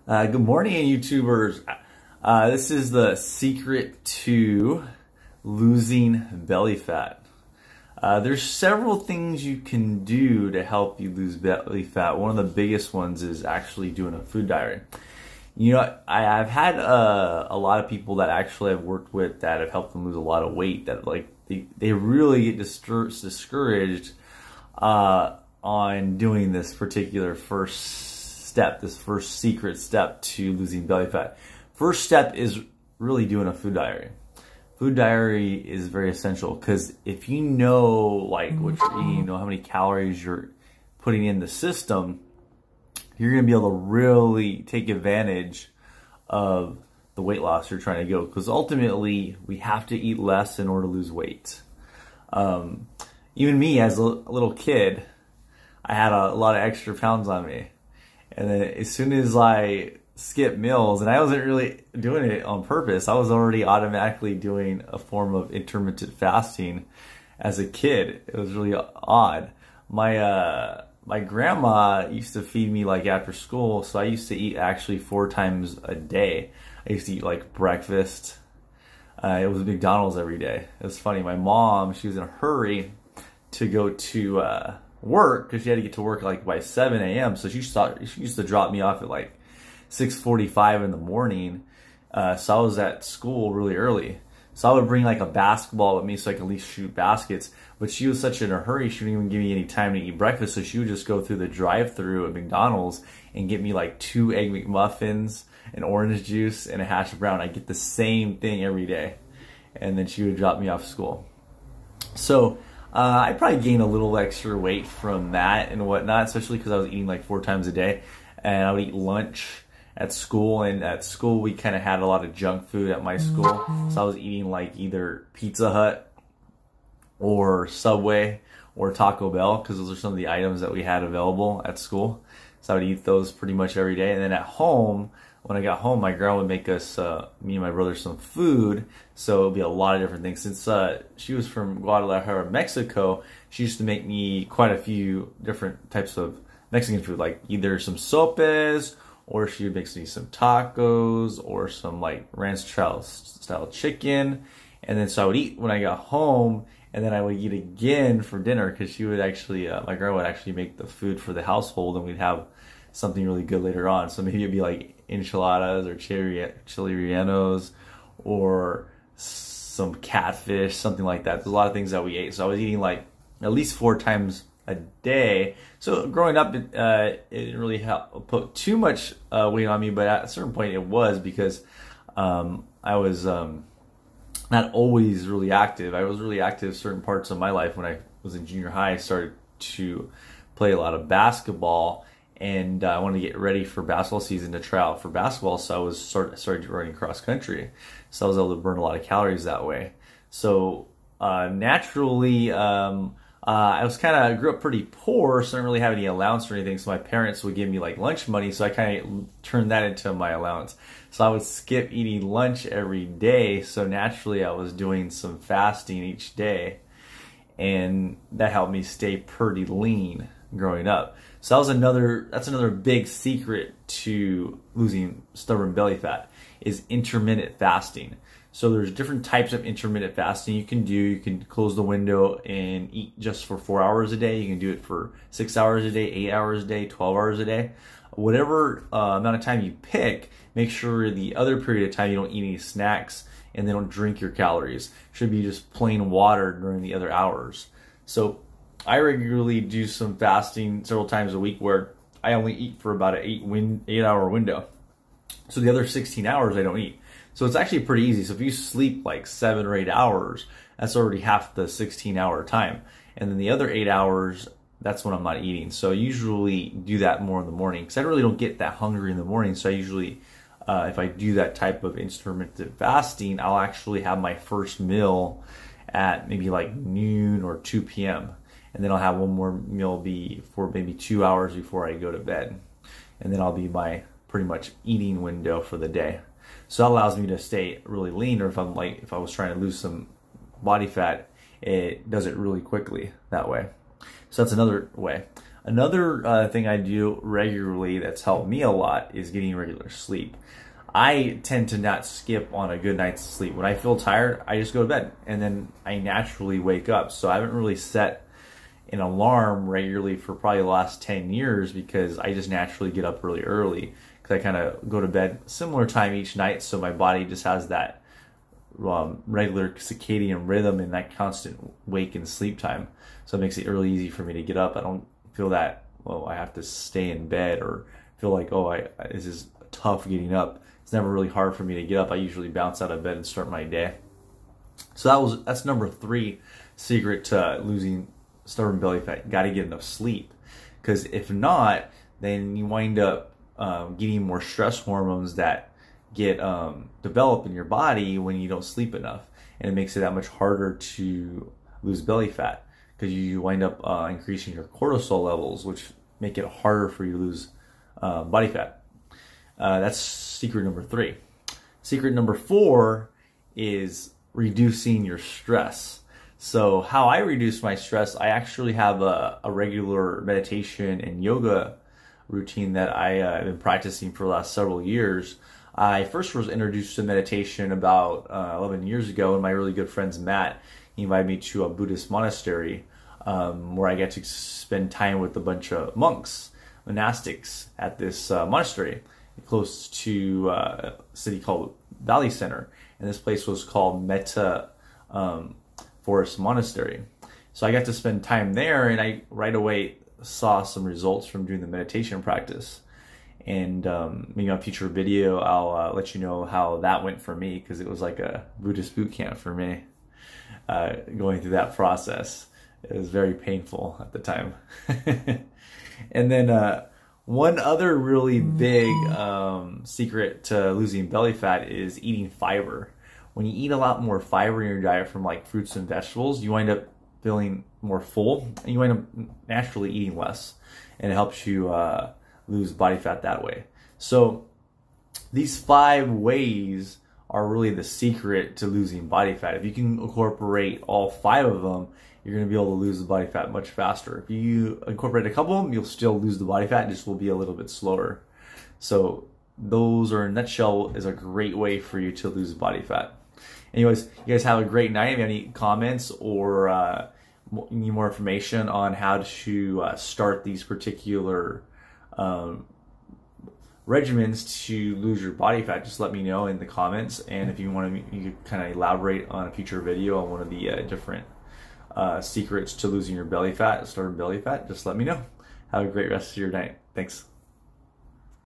Good morning, YouTubers. This is the secret to losing belly fat. There's several things you can do to help you lose belly fat. One of the biggest ones is actually doing a food diary. You know, I've had a lot of people that actually I've worked with that have helped them lose a lot of weight that they really get discouraged on doing this particular first step, this first secret step to losing belly fat. First step is really doing a food diary. Food diary is very essential because if you know like what you're eating, you know how many calories you're putting in the system, you're going to be able to really take advantage of the weight loss you're trying to go, because ultimately we have to eat less in order to lose weight. Even me as a little kid, I had a lot of extra pounds on me. And then as soon as I skipped meals, and I wasn't really doing it on purpose, I was already automatically doing a form of intermittent fasting as a kid. It was really odd. My grandma used to feed me like after school, so I used to eat actually 4 times a day. I used to eat like breakfast. It was McDonald's every day. It was funny. My mom, she was in a hurry to go to work because she had to get to work like by 7 a.m. So she used to drop me off at like 6:45 in the morning. So I was at school really early. So I would bring like a basketball with me so I could at least shoot baskets. But she was such in a hurry, she wouldn't even give me any time to eat breakfast. So she would just go through the drive-thru at McDonald's and get me like 2 Egg McMuffins, an orange juice, and a hash brown. I get the same thing every day. And then she would drop me off school. So I probably gained a little extra weight from that and whatnot, especially because I was eating like 4 times a day. And I would eat lunch at school, and at school we kind of had a lot of junk food at my school. So I was eating like either Pizza Hut or Subway or Taco Bell, because those are some of the items that we had available at school. So I would eat those pretty much every day. And then at home, when I got home, my grandma would make us, me and my brother, some food. So it would be a lot of different things. Since she was from Guadalajara, Mexico, she used to make me quite a few different types of Mexican food, like either some sopes, or she would make me some tacos, or some like ranch style chicken. And then so I would eat when I got home, and then I would eat again for dinner, because she would actually, my grandma would actually make the food for the household, and we'd have something really good later on. So maybe it'd be like enchiladas or chili rellenos or some catfish, something like that. There's a lot of things that we ate. So I was eating like at least 4 times a day. So growing up, it didn't really put too much weight on me, but at a certain point it was, because I was not always really active. I was really active certain parts of my life. When I was in junior high, I started to play a lot of basketball, and I wanted to get ready for basketball season to try out for basketball. So I started running cross country. So I was able to burn a lot of calories that way. So naturally, I was grew up pretty poor, so I didn't really have any allowance or anything. So my parents would give me like lunch money, so I kind of turned that into my allowance. So I would skip eating lunch every day. So naturally, I was doing some fasting each day, and that helped me stay pretty lean growing up. So that's another big secret to losing stubborn belly fat, is intermittent fasting. So there's different types of intermittent fasting you can do. You can close the window and eat just for 4 hours a day. You can do it for 6 hours a day, 8 hours a day, 12 hours a day. Whatever amount of time you pick, make sure the other period of time you don't eat any snacks and they don't drink your calories. Should be just plain water during the other hours. So I regularly do some fasting several times a week where I only eat for about an 8 hour window. So the other 16 hours I don't eat. So it's actually pretty easy. So if you sleep like 7 or 8 hours, that's already half the 16-hour time. And then the other 8 hours, that's when I'm not eating. So I usually do that more in the morning, because I really don't get that hungry in the morning. So I usually, if I do that type of intermittent fasting, I'll actually have my first meal at maybe like noon or 2 p.m. And then I'll have one more meal for maybe 2 hours before I go to bed. And then I'll be my pretty much eating window for the day. So that allows me to stay really lean, or if I was trying to lose some body fat, it does it really quickly that way. So that's another way. Another thing I do regularly that's helped me a lot is getting regular sleep. I tend to not skip on a good night's sleep. When I feel tired, I just go to bed, and then I naturally wake up. So I haven't really set an alarm regularly for probably the last 10 years because I just naturally get up really early because I kind of go to bed similar time each night, so my body just has that regular circadian rhythm and that constant wake and sleep time. So it makes it really easy for me to get up. I don't feel that, well, I have to stay in bed or feel like, oh, this is tough getting up. It's never really hard for me to get up. I usually bounce out of bed and start my day. So that's number 3 secret to losing stubborn belly fat. You got to get enough sleep, because if not, then you wind up getting more stress hormones that get developed in your body when you don't sleep enough, and it makes it that much harder to lose belly fat because you wind up increasing your cortisol levels, which make it harder for you to lose body fat. That's secret number 3. Secret number 4 is reducing your stress. So how I reduce my stress, I actually have a regular meditation and yoga routine that I have been practicing for the last several years. I first was introduced to meditation about 11 years ago, and my really good friend Matt, he invited me to a Buddhist monastery where I get to spend time with a bunch of monks, monastics at this monastery close to a city called Valley Center. And this place was called Metta Forest Monastery. So I got to spend time there, and I right away saw some results from doing the meditation practice. And maybe on a future video, I'll let you know how that went for me, because it was like a Buddhist boot camp for me, going through that process. It was very painful at the time. And then one other really big secret to losing belly fat is eating fiber. When you eat a lot more fiber in your diet from like fruits and vegetables, you wind up feeling more full, and you wind up naturally eating less, and it helps you lose body fat that way. So these 5 ways are really the secret to losing body fat. If you can incorporate all 5 of them, you're going to be able to lose the body fat much faster. If you incorporate a couple of them, you'll still lose the body fat, it just will be a little bit slower. So those are, in a nutshell, is a great way for you to lose body fat. Anyways, you guys have a great night. If you have any comments or need more information on how to start these particular regimens to lose your body fat, just let me know in the comments. And if you want to, you can kind of elaborate on a future video on one of the different secrets to losing your belly fat, stubborn belly fat, just let me know. Have a great rest of your night. Thanks.